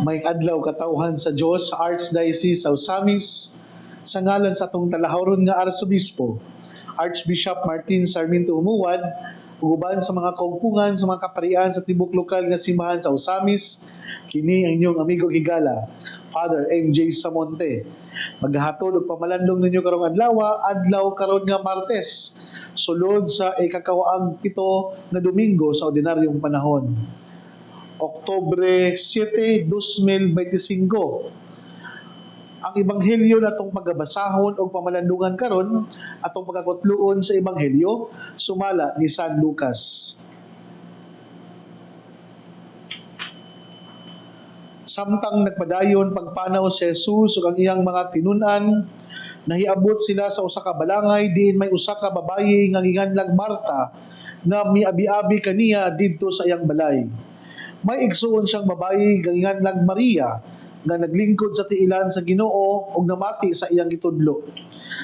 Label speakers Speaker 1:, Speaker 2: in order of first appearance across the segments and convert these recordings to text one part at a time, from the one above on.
Speaker 1: May adlaw katawhan sa Dios sa Archdiocese sa Osamis sa ngalan sa atong talahawron nga Arsobispo Archbishop Martin Sarmiento Umuad ug uban sa mga kaugpungan sa mga kaparian sa tibok lokal nga simbahan sa Osamis, kini ang inyong amigo higala Father MJ Samonte. Maghatod og pamalandong ninyo karong adlaw karon nga Martes, sulod sa ikakawaang 7 na Domingo sa ordinaryong panahon. Oktubre 7, 2025. Ang ebanghelyo natong pagabasahon o pamalandungan karon atong pagkakutluon sa ebanghelyo sumala ni San Lucas. Samtang nagpadayon pagpanaw si Jesus ug ang iyang mga tinun-an, nahiabot sila sa usa ka balangay diin may usa ka babayi nga ginganlag Marta nga miabi-abi kaniya didto sa iyang balay. May igsuon siyang babayi nga ginganlag Maria nga naglingkod sa tiilan sa Ginoo ug namati sa iyang gitudlo.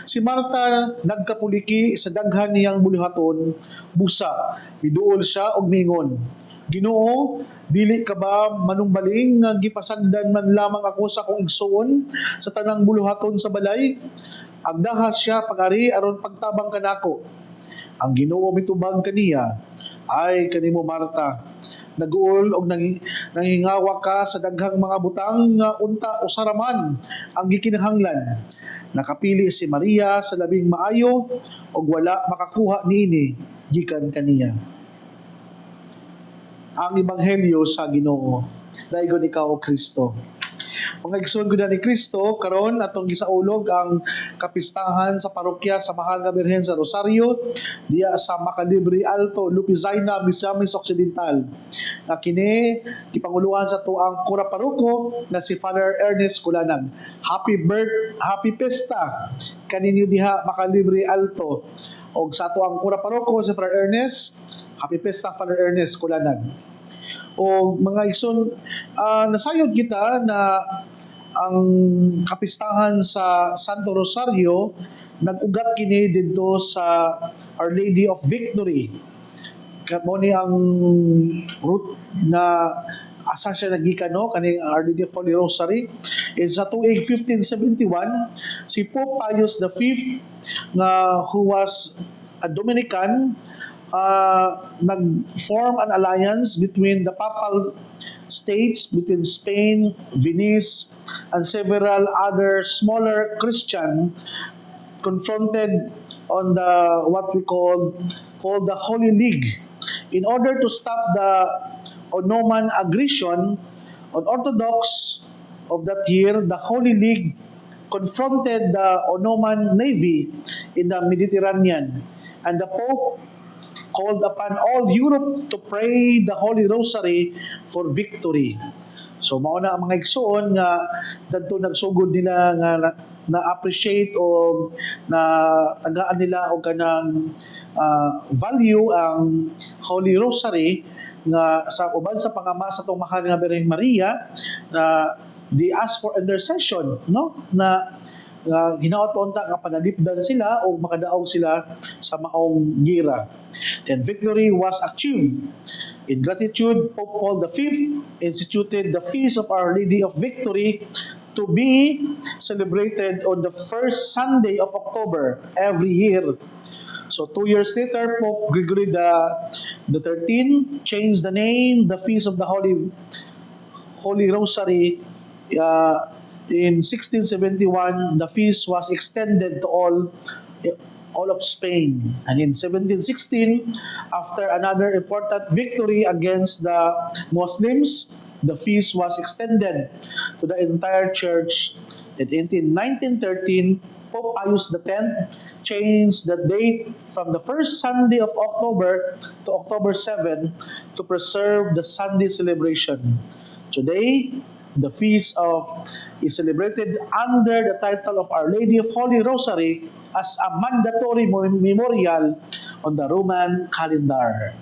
Speaker 1: Si Marta nagkapuliki sa daghan niyang bulihaton, busa, miduol siya og mingon, Ginoo, dili ka ba manumbaling nga gipasagdan man lamang ako sa akong igsuon sa tanang buluhaton sa balay? Agdahas siya pag-ari aron pagtabang kanako. Ang Ginoo mitubag kaniya, ay kanimo Marta, naguol og nangingawa ka sa daghang mga butang nga unta o saraman ang gikinahanglan. Nakapili si Maria sa labing maayo ug wala makakuha niini gikan kaniya. Ang ebanghelyo sa Ginoo. Daygon ikaw o Kristo. Mga igsoon gud ni Kristo, karon atong gisaulog ang kapistahan sa parokya sa Mahal nga Birhen sa Rosario diya sa Macalibre Alto, Lupizaina, Misamis Occidental. Na kini gipanguluhan sa tuang kura paroko na si Father Ernest Kulanag. Happy Pesta kaninyo diha Macalibre Alto. Og sa tuang kura paroko si Father Ernest, Happy Pesta Father Ernest Kulanag. O mga igsoon, nasayod kita na ang kapistahan sa Santo Rosario nag-ugat kini didto sa Our Lady of Victory. Kamo ni ang root na asa siya nagikan, no, kaning Our Lady of Holy Rosary. Sa tuig 1571, si Pope Pius V nga who was a Dominican nag-form an alliance between the Papal States, between Spain, Venice, and several other smaller Christian confronted on the what we called the Holy League in order to stop the Ottoman aggression on Orthodox of that year. The Holy League confronted the Ottoman navy in the Mediterranean, and the Pope called upon all Europe to pray the Holy Rosary for victory. So mao na ang mga igsoon nga dadto nagsugod nila nga na-appreciate o na tagaan nila og kanang value ang Holy Rosary nga sa uban sa pangama sa tong Mahal nga Birhen Maria na they ask for intercession, no, na hinaot unta nga panalipdan sila o makadaog sila sa maong gira. Then victory was achieved. In gratitude, Pope Paul V instituted the Feast of Our Lady of Victory to be celebrated on the first Sunday of October every year. So 2 years later, Pope Gregory the 13th changed the name, the Feast of the Holy Rosary. In 1671, the feast was extended to all of Spain. And in 1716, after another important victory against the Muslims, the feast was extended to the entire church. And in 1913, Pope Pius X changed the date from the first Sunday of October to October 7 to preserve the Sunday celebration. Today, the feast is celebrated under the title of Our Lady of Holy Rosary as a mandatory memorial on the Roman calendar.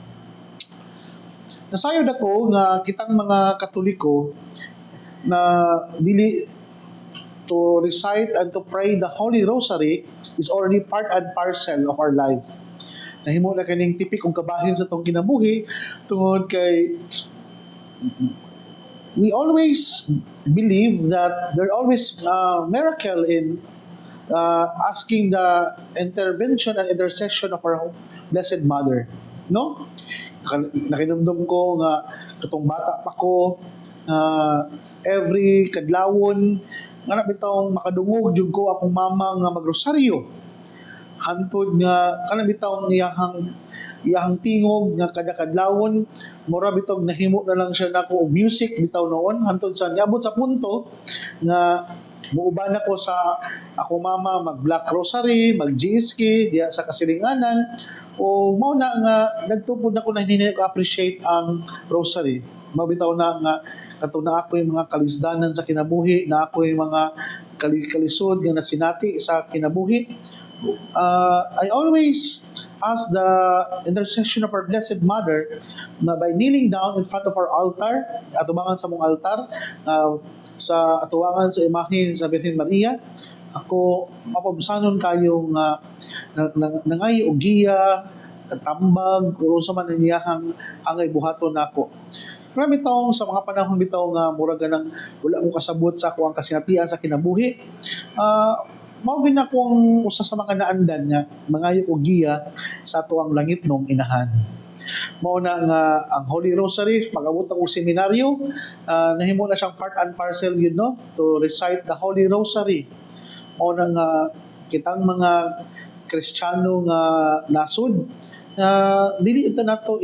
Speaker 1: Nasayod ako nga kitang mga Katoliko na dili to recite and to pray the Holy Rosary is already part and parcel of our life. Nahimo na kaning tipik kong kabahin sa tong kinabuhi tungod kay we always believe that there always miracle in asking the intervention and intercession of our Blessed Mother. No? Nakinumdum ko nga katong bata pa ko, every kadlawon nga bitawng makadungog jud ko akong mama nga magrosaryo. Hantod nga kana bitawng iyahang tingog nga kada kadlawon mura bitog nahimo na lang siya nako og music bitaw noon hantod sa niabot sa punto nga muuban ako sa ako mama mag Black Rosary, mag GSK diya sa kasilinganan o mao na nga nagtupod ako na hindi ko appreciate ang rosary. Mabitaw na nga katong na ako yung mga kalisdanan sa kinabuhi, na ako yung mga kalisod nga nasinati sa kinabuhi. I always ask the intercession of our Blessed Mother na by kneeling down in front of our altar, atubangan sa mong altar, sa atubangan sa imahe sa Birhen Maria, ako mapabsanon kayong nangay og giya, katambag, kung sa man niyahang angay buhaton nako. Pero bitaw sa mga panahon bitaw nga mura ganang wala ko kasabot sa ako ang kasinatian sa kinabuhi. Mao gid akong usa sa mga naandan nga mangayo og giya sa ato ang langit nung inahan. Mao na nga ang Holy Rosary, pag-abot akong seminaryo, nahimo na siyang part and parcel yun, no? To recite the Holy Rosary. Mao na nga kitang mga Kristiyano nga nasud, dili ito nato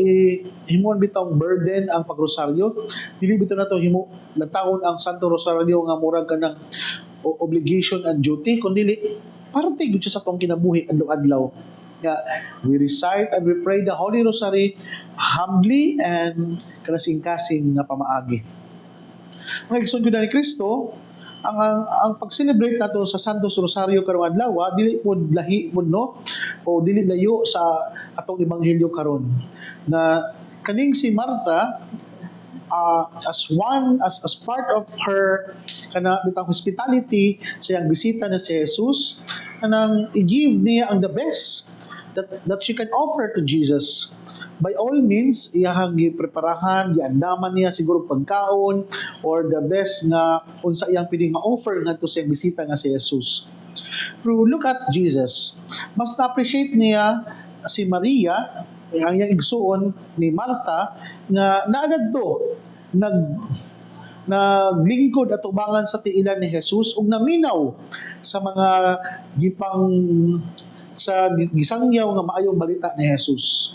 Speaker 1: himon bitong burden ang pagrosaryo, dili bitaw nato himo nataon ang Santo Rosario nga murag kanang obligation and duty, kundi parte gyud siya sa atong kinabuhi adlaw-adlaw. We recite and we pray the Holy Rosary humbly and kasing-kasing nga pamaagi. Mga igsoon ni Kristo, ang pag-celebrate nato sa Santos Rosario karong adlaw, dili pod lahi pod no o dili layo sa atong ebanghelyo karon. Na kaning si Marta as part of her kana bitang hospitality sa iyang bisita na si Jesus, kanang i-give niya ang the best that she can offer to Jesus. By all means, iyahang gipreparahan, giandaman niya siguro pagkaon or the best nga unsa iyang pining ma-offer ngadto sa iyang bisita nga si Jesus. Pero look at Jesus. Mas na-appreciate niya si Maria, ang iyang igsuon ni Marta nga naadto naglingkod at ubangan sa tiilan ni Jesus ug naminaw sa mga gisangyaw nga maayong balita ni Jesus.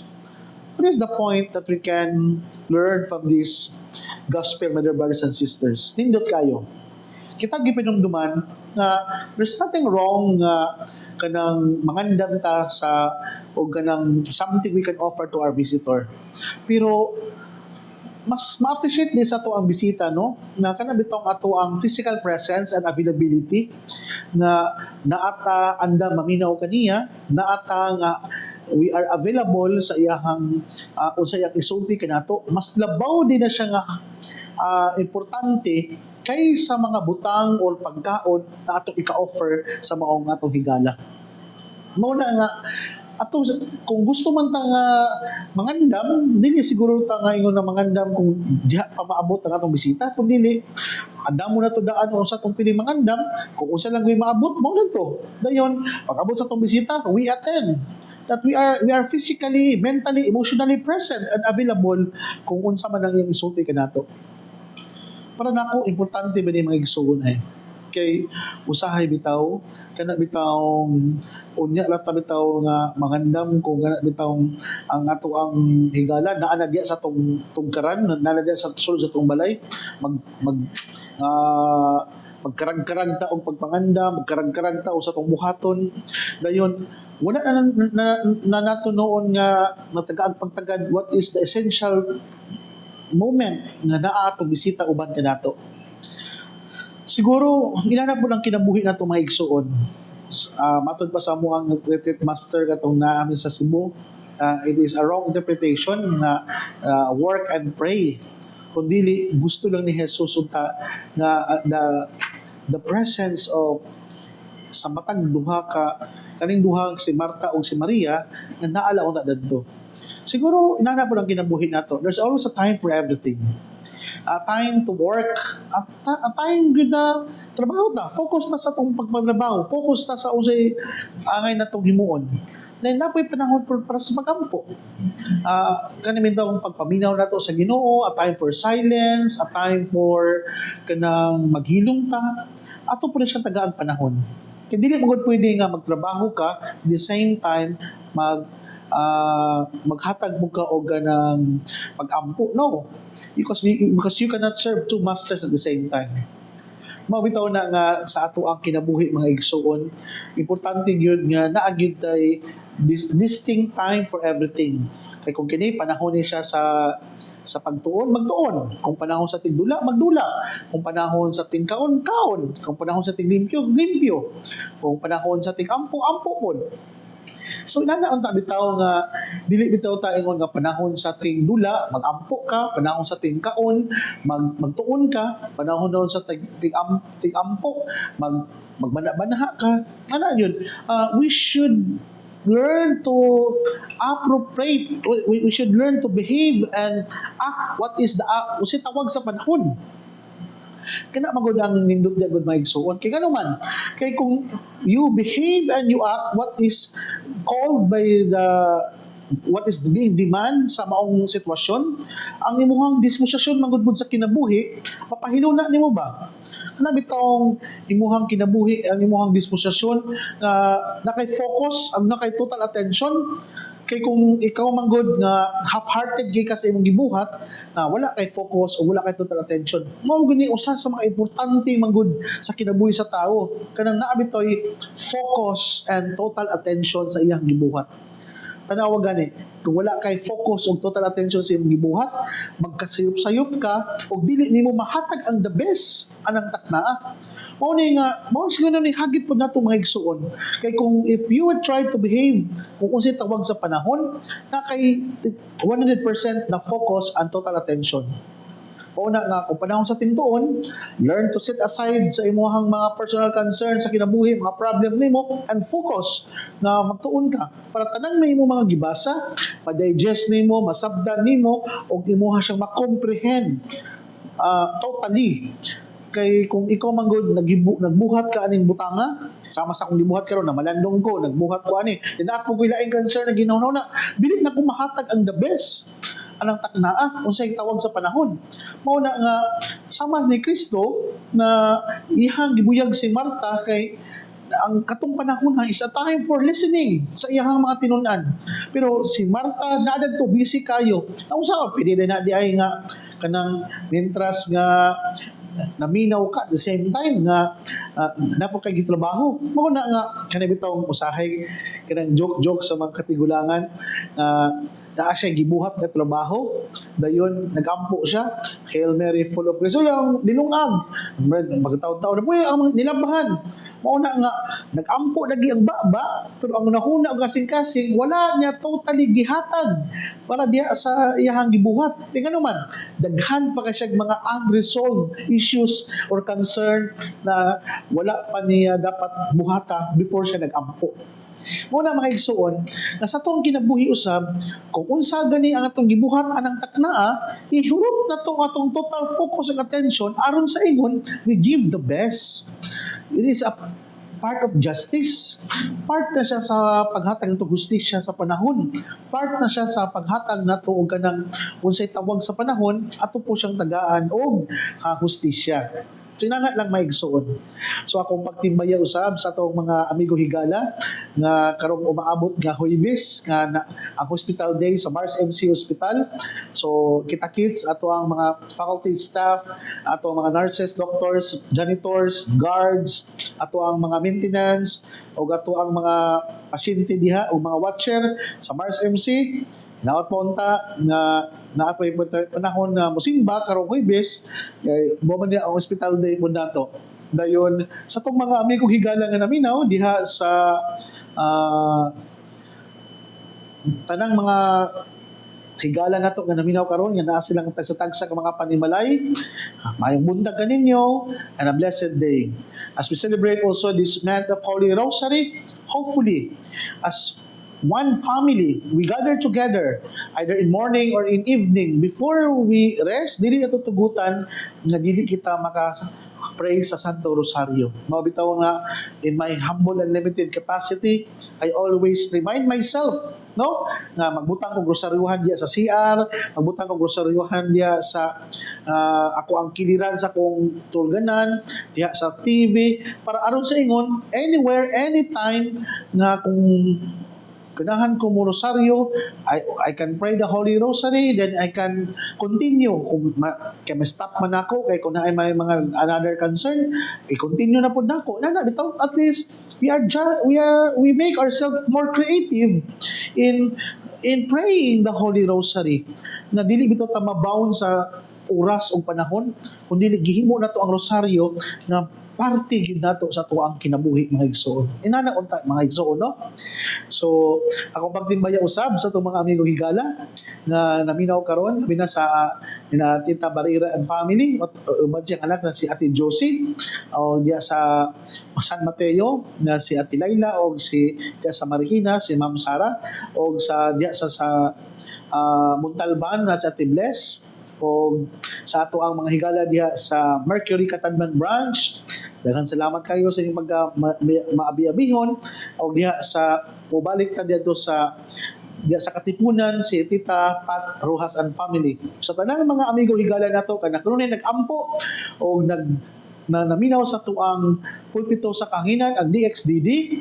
Speaker 1: What is the point that we can learn from this gospel, my dear brothers and sisters? Nindot kayo. Kita gipinumduman nga there's nothing wrong nga kanang mangandam ta sa o kanang something we can offer to our visitor. Pero mas ma-appreciate din sa ato ang bisita, no? Na kanabitong ato ang physical presence and availability na naata anda maminaw kaniya, naata nga we are available sa iyahang unsa iyang isulti kanato, mas labaw din na siya nga importante kaysa mga butang o pagkaon na atong ika-offer sa maong atong higala. Mao na nga ato kung gusto man ta nga mangandam, dili siguro ta nga ingon na mangandam kung diha pa maabot ang atong bisita, kung dili andam mo na to daan unsa tong pili mangandam, kung unsa lang gyud maabot mao lang to. Dayon pag-abot sa atong bisita, we attend. That we are physically, mentally, emotionally present and available kung unsa man ang iyang isulti kanato. Para nako importante ba ni mga igsuon ay kay usahay bitaw kana bitawng unya lang ta bitaw nga mangandam kung kana bitawng ang ato ang higala naa na diya sa tungkaran naa na diya sa sulod sa tong balay magkarag-karag ta og pagpanganda, magkarag-karag ta sa tong buhaton. Dayon wala na nato noon nga natagaag pagtagad what is the essential moment nga naa atong bisita uban kanato. Siguro inanap mo lang kinabuhi nato mga igsuon. Matod pa sa mo ang retreat master katong naamin sa Cebu, it is a wrong interpretation nga work and pray. Kundi gusto lang ni Jesus unta nga the presence of sa matag duha ka kaning duha si Marta ug si Maria nga naala unta dadto. Siguro inanap mo lang kinabuhi nato. There's always a time for everything. time to work, a time good na trabaho ta, focus na sa itong pagpatrabaho, focus na sa usay angay na itong himuon. Then napoy panahon para sa pagampo. Kanimin daw ang pagpaminaw nato sa Ginoo, a time for silence, a time for kanang maghilom ta. Ato po na siya tagaag panahon. Kaya dili magod pwede nga magtrabaho ka, at the same time maghatag mo ka og ganang pag-ampo. No. Because you cannot serve two masters at the same time. Mabitaw na nga sa ato ang kinabuhi mga igsuon, importante gyud nga naa gyud tay distinct time for everything. Kay kung kini panahon ni siya sa pagtuon, magtuon. Kung panahon sa tigdula, magdula. Kung panahon sa tingkaon, kaon. Kung panahon sa tiglimpyo, limpyo. Kung panahon sa tigampo, ampo pod. So inana ang bitaw nga dili bitaw ta ingon nga panahon sa ting dula magampo ka, panahon sa ting kaon magtuon ka, panahon daw sa tigampo magbanha ka. Ana yun, we should learn to appropriate, we should learn to behave and act what is the usi tawag sa panahon. Kana magud ang nindot di agud maigsuon kay ngano man kay kung you behave and you act what is called by what is being demand sa maong sitwasyon, ang imuhang disposisyon magudbud sa kinabuhi mapahinuna nimo ba ana bitong imuhang kinabuhi, ang imuhang disposisyon nga nakay focus, ang nakay total attention. Kay kung ikaw manggod nga half-hearted gay ka sa imong gibuhat, na wala kay focus o wala kay total attention, mao gani usa sa mga importante manggod sa kinabuhi sa tao kanang naa bitoy focus and total attention sa iyang gibuhat. Tanawa gani, kung wala kay focus o total attention sa imong gibuhat, magkasayop-sayop ka o dili nimo mahatag ang the best anang taknaa. Mao siguro ni hagit po nato mga igsuon. Kay kung if you would try to behave kung unsay tawag sa panahon, na kay 100% na focus and total attention. Una nga, kung panahon sa tintuon, learn to set aside sa imuhang mga personal concerns sa kinabuhi, mga problem nimo, and focus na magtuon ka para tanang may imo mga gibasa, ma-digest nimo, masabdan nimo, o imuha siyang ma-comprehend totally. Kay kung ikaw manggod nagbuhat ka aning butanga, sama sa akong gibuhat karon na malandong ko, nagbuhat ko ani, dinaak mo ko laing concern na ginawnaw na, dili na ko mahatag ang the best anang taknaa unsay tawag sa panahon. Mao na nga sama ni Kristo na ihang gibuyag si Marta kay ang katong panahon is a time for listening sa iyang mga tinun-an. Pero si Marta naadad to busy kayo. Nausa pwede na di ay nga kanang mintras nga naminaw ka at the same time nga napo kay gitrabaho. Mao na nga kanang bitawng usahay kanang joke sa mga katigulangan naa siya gibuhat na trabaho, dayon nagampo siya, Hail Mary full of grace. So yung nilungag, magtaon-taon na po ang nilabahan. Mauna nga, nagampo lagi ang baba, pero ang nahuna og kasing-kasing, wala niya totally gihatag para diya sa iyahang gibuhat. Tingnan naman, daghan pa siya mga unresolved issues or concern na wala pa niya dapat buhata before siya nagampo. Muna mga igsuon, nga sa itong kinabuhi usab, kung unsa gani ang atong gibuhat anang taknaa, ihurot na itong atong total focus and attention aron sa ingon, we give the best. It is a part of justice. Part na siya sa paghatag ng hustisya sa panahon. Part na siya sa paghatag nato og kanang unsay tawag sa panahon, ato po siyang tagaan og hustisya. So inana lang maigsuon. So akong pagtimbaya usab sa atong mga amigo higala nga karong umaabot nga Huwebes nga ang hospital day sa Mars MC Hospital. So kita-kits ato ang mga faculty staff, ato ang mga nurses, doctors, janitors, guards, ato ang mga maintenance o ato ang mga pasyente diha o mga watcher sa Mars MC. Naot po unta nga naapoy panahon na musimba karong Huwebes kay buman niya ang hospital day po nato. Dayon sa tong mga amigo higala nga naminaw diha sa tanang mga higala nato nga naminaw karon nga naa silang tagsa-tagsa nga mga panimalay. Mayong buntag kaninyo and a blessed day. As we celebrate also this month of Holy Rosary, hopefully as one family, we gather together either in morning or in evening before we rest, dili natutugutan nga dili kita pray sa Santo Rosario. Mabitaw nga, in my humble and limited capacity, I always remind myself, no, nga magbutang kong rosaryuhan diya sa CR, magbutang kong rosaryuhan diya sa ako ang kiliran sa kong tulganan, diya sa TV, para aron sa ingon, anywhere, anytime, nga kung ganahan ko mo rosaryo, I can pray the Holy Rosary, then I can continue. Kung kay stop man ako, kay kung na may mga another concern, i-continue na po na ako. At least, we make ourselves more creative in praying the Holy Rosary. Na dili bitaw ta mabound sa oras o panahon, kundi gihimo na to ang rosaryo na parte gid nato sa tuang kinabuhi mga igsoon. Inana unta mga igsoon, no? So, akong pagtimbaya usab sa itong mga amigo higala na naminaw karon bina sa Tita Barira and family at uban siyang anak na si Ate Josie o diya sa San Mateo na si Ate Laila o si diya sa Marikina si Ma'am Sara o sa diya sa Montalban na si Ate Bless o sa ato ang mga higala diha sa Mercury Catadman Branch. Daghang salamat kayo sa inyong maabi-abihon o diha sa mubalik ta dito sa diya sa Katipunan si Tita Pat Rojas and family. Sa tanang mga amigo higala nato kana kanunay nag-ampo o naminaw sa tuang pulpito sa Kahanginan ang DXDD.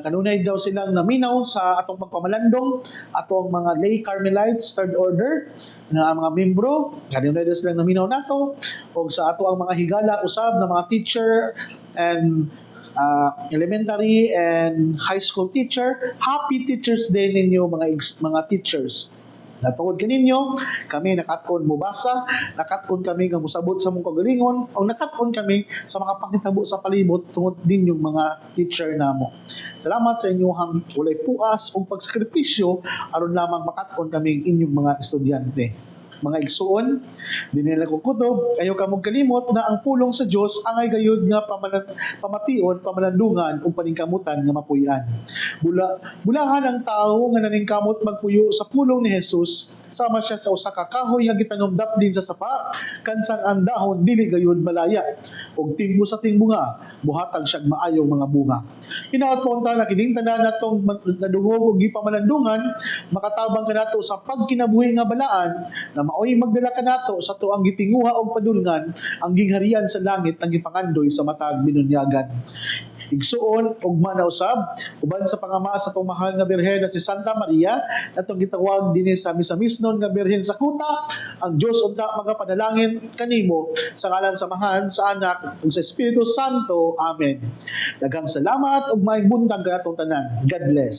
Speaker 1: Kanunay daw silang naminaw sa atong pagpamalandong atong mga lay Carmelites third order na mga membro. Kanunay daw silang naminaw nato o sa ato ang mga higala usab na mga teacher and elementary and high school teacher. Happy Teachers Day ninyo mga teachers. Natungod kaninyo, kami nakaton mo basa, nakaton kami nga musabot sa mong kagalingon, o nakaton kami sa mga pangitabo sa palibot tungod ninyong mga teacher namo. Salamat sa inyong ulay puas o pagsakripisyo aron lamang makaton kami inyong mga estudyante. Mga igsuon, di nila kukutob, ayaw ka mong kalimot na ang pulong sa Diyos angay gayud nga pamation, pamalandungan o paningkamutan nga mapuyan. Bulahan ang tao nga naningkamot magpuyo sa pulong ni Jesus, sama siya sa usa ka kahoy nga gitanumdap din sa sapa, kansang ang dahon dili gayud malaya, og timbo sa tingbunga, buhatag siyag maayong mga bunga. Hinaot po na kining tanan natong nadungog og gipamalandungan, makatabang kanato sa pagkinabuhi nga balaan na maoy magdala kanato sa tuang gitinguha og padulngan ang gingharian sa langit ang gipangandoy sa matag binunyagan. Igsuon ug manausab uban sa pangama sa itong mahal nga birhen na si Santa Maria natong gitawag dinhi sa misamisnon nga birhen sa kuta, ang Dios unta magapanalangin kanimo sa ngalan sa Amahan, sa Anak ug sa Espiritu Santo. Amen. Daghang salamat ug maayong buntag kanatong tanan. God bless.